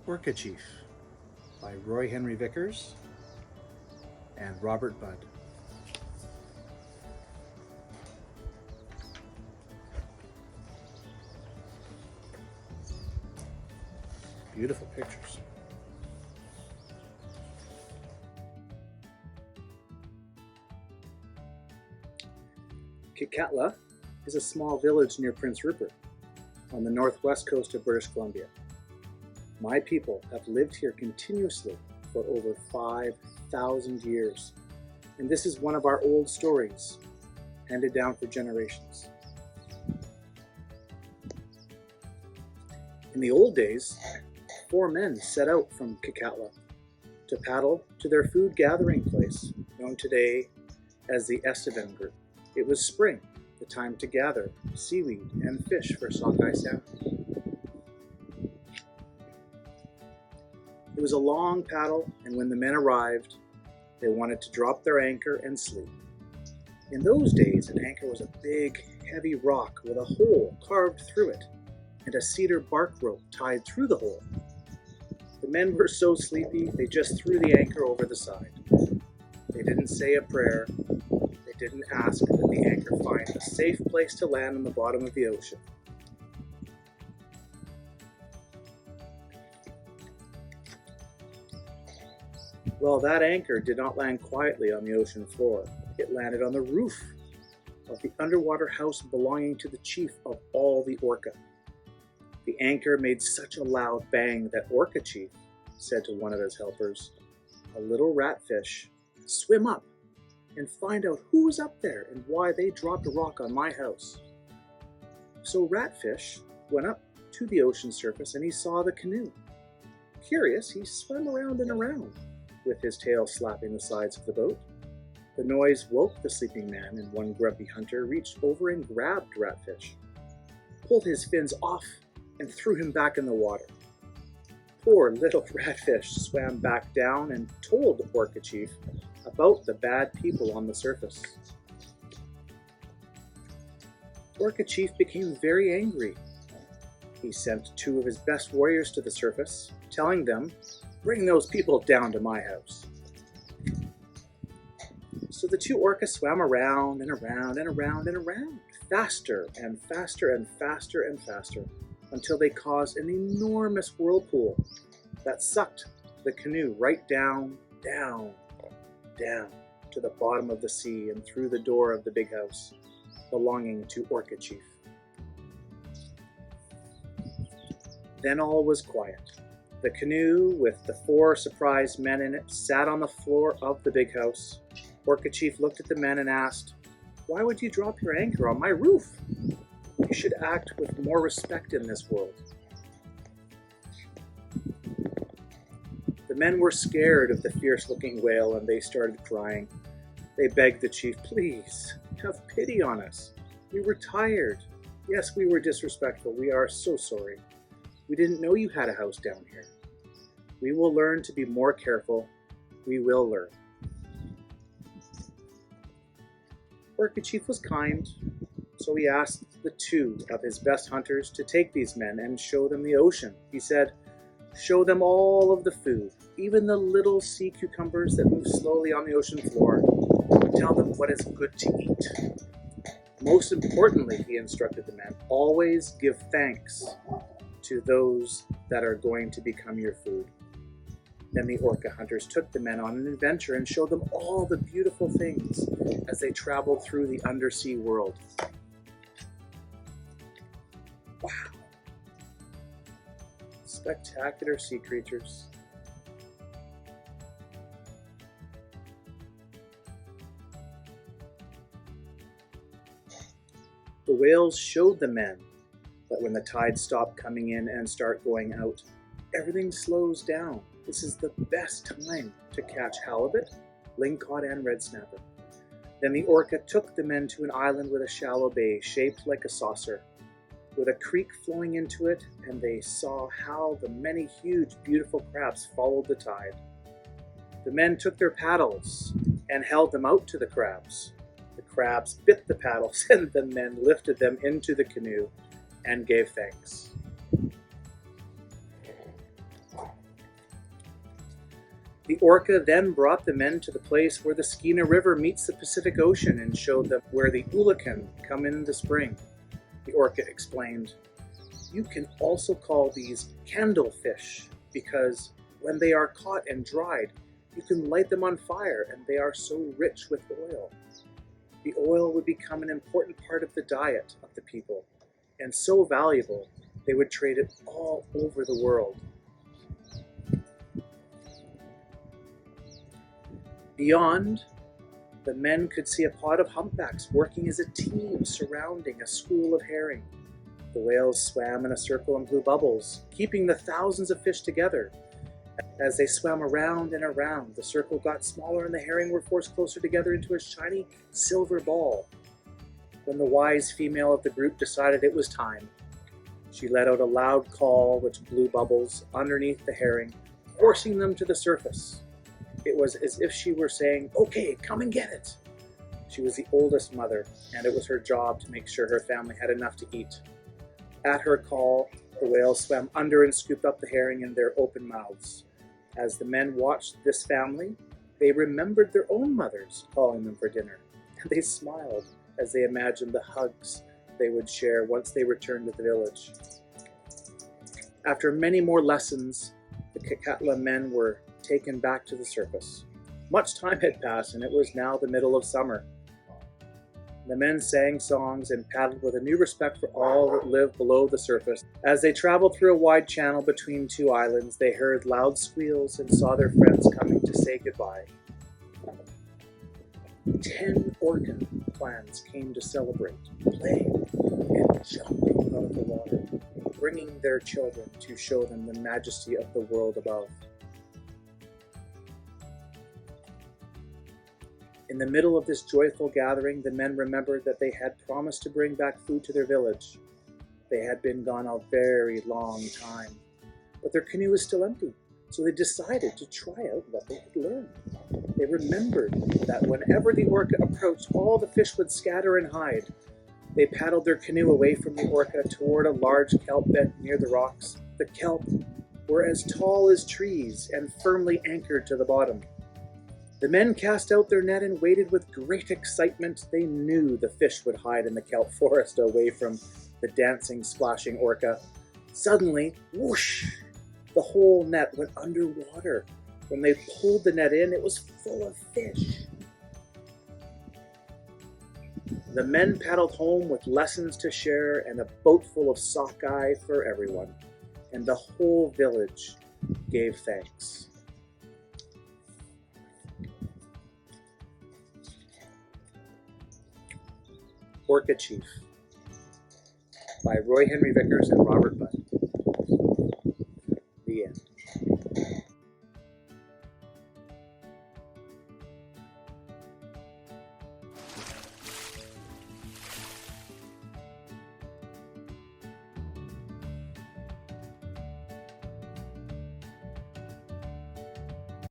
Orca Chief by Roy Henry Vickers and Robert Budd. Beautiful pictures. Kitkatla is a small village near Prince Rupert on the northwest coast of British Columbia. My people have lived here continuously for over 5,000 years, and this is one of our old stories, handed down for generations. In the old days, 4 men set out from Kitkatla to paddle to their food gathering place, known today as the Estevan Group. It was spring, the time to gather seaweed and fish for sockeye salmon. It was a long paddle, and when the men arrived, they wanted to drop their anchor and sleep. In those days, an anchor was a big, heavy rock with a hole carved through it and a cedar bark rope tied through the hole. The men were so sleepy, they just threw the anchor over the side. They didn't say a prayer. They didn't ask that the anchor find a safe place to land on the bottom of the ocean. Well, that anchor did not land quietly on the ocean floor. It landed on the roof of the underwater house belonging to the chief of all the orca. The anchor made such a loud bang that Orca Chief said to one of his helpers, "A little ratfish, swim up and find out who is up there and why they dropped a rock on my house." So Ratfish went up to the ocean surface and he saw the canoe. Curious, he swam around and around, with his tail slapping the sides of the boat. The noise woke the sleeping man, and one grumpy hunter reached over and grabbed Ratfish, pulled his fins off, and threw him back in the water. Poor little Ratfish swam back down and told Orca Chief about the bad people on the surface. Orca Chief became very angry. He sent 2 of his best warriors to the surface, telling them, "Bring those people down to my house." So the 2 orcas swam around and around and around and around, faster and faster and faster and faster, until they caused an enormous whirlpool that sucked the canoe right down, down, down to the bottom of the sea and through the door of the big house belonging to Orca Chief. Then all was quiet. The canoe, with the 4 surprised men in it, sat on the floor of the big house. Orca Chief looked at the men and asked, "Why would you drop your anchor on my roof? You should act with more respect in this world." The men were scared of the fierce-looking whale and they started crying. They begged the chief, "Please, have pity on us. We were tired. Yes, we were disrespectful. We are so sorry. We didn't know you had a house down here. We will learn to be more careful. We will learn." Orca Chief was kind, so he asked the 2 of his best hunters to take these men and show them the ocean. He said, "Show them all of the food, even the little sea cucumbers that move slowly on the ocean floor. Tell them what is good to eat. Most importantly," he instructed the men, "always give thanks to those that are going to become your food." Then the orca hunters took the men on an adventure and showed them all the beautiful things as they traveled through the undersea world. Wow! Spectacular sea creatures. The whales showed the men that when the tides stop coming in and start going out, everything slows down. This is the best time to catch halibut, lingcod, and red snapper. Then the orca took the men to an island with a shallow bay shaped like a saucer, with a creek flowing into it, and they saw how the many huge, beautiful crabs followed the tide. The men took their paddles and held them out to the crabs. The crabs bit the paddles, and the men lifted them into the canoe and gave thanks. The orca then brought the men to the place where the Skeena River meets the Pacific Ocean and showed them where the Ulakan come in the spring. The orca explained, "You can also call these candlefish because when they are caught and dried, you can light them on fire and they are so rich with oil. The oil would become an important part of the diet of the people and so valuable they would trade it all over the world." Beyond, the men could see a pod of humpbacks working as a team surrounding a school of herring. The whales swam in a circle and blew bubbles, keeping the thousands of fish together. As they swam around and around, the circle got smaller and the herring were forced closer together into a shiny silver ball. When the wise female of the group decided it was time, she let out a loud call which blew bubbles underneath the herring, forcing them to the surface. It was as if she were saying, "Okay, come and get it." She was the oldest mother, and it was her job to make sure her family had enough to eat. At her call, the whales swam under and scooped up the herring in their open mouths. As the men watched this family, they remembered their own mothers calling them for dinner, and they smiled as they imagined the hugs they would share once they returned to the village. After many more lessons, the Kakatla men were taken back to the surface. Much time had passed, and it was now the middle of summer. The men sang songs and paddled with a new respect for all that lived below the surface. As they traveled through a wide channel between two islands, they heard loud squeals and saw their friends coming to say goodbye. 10 orca clans came to celebrate, playing and jumping out of the water, bringing their children to show them the majesty of the world above. In the middle of this joyful gathering, the men remembered that they had promised to bring back food to their village. They had been gone a very long time, but their canoe was still empty, so they decided to try out what they had learned. They remembered that whenever the orca approached, all the fish would scatter and hide. They paddled their canoe away from the orca toward a large kelp bed near the rocks. The kelp were as tall as trees and firmly anchored to the bottom. The men cast out their net and waited with great excitement. They knew the fish would hide in the kelp forest away from the dancing, splashing orca. Suddenly, whoosh, the whole net went underwater. When they pulled the net in, it was full of fish. The men paddled home with lessons to share and a boat full of sockeye for everyone. And the whole village gave thanks. Orca Chief by Roy Henry Vickers and Robert Budd.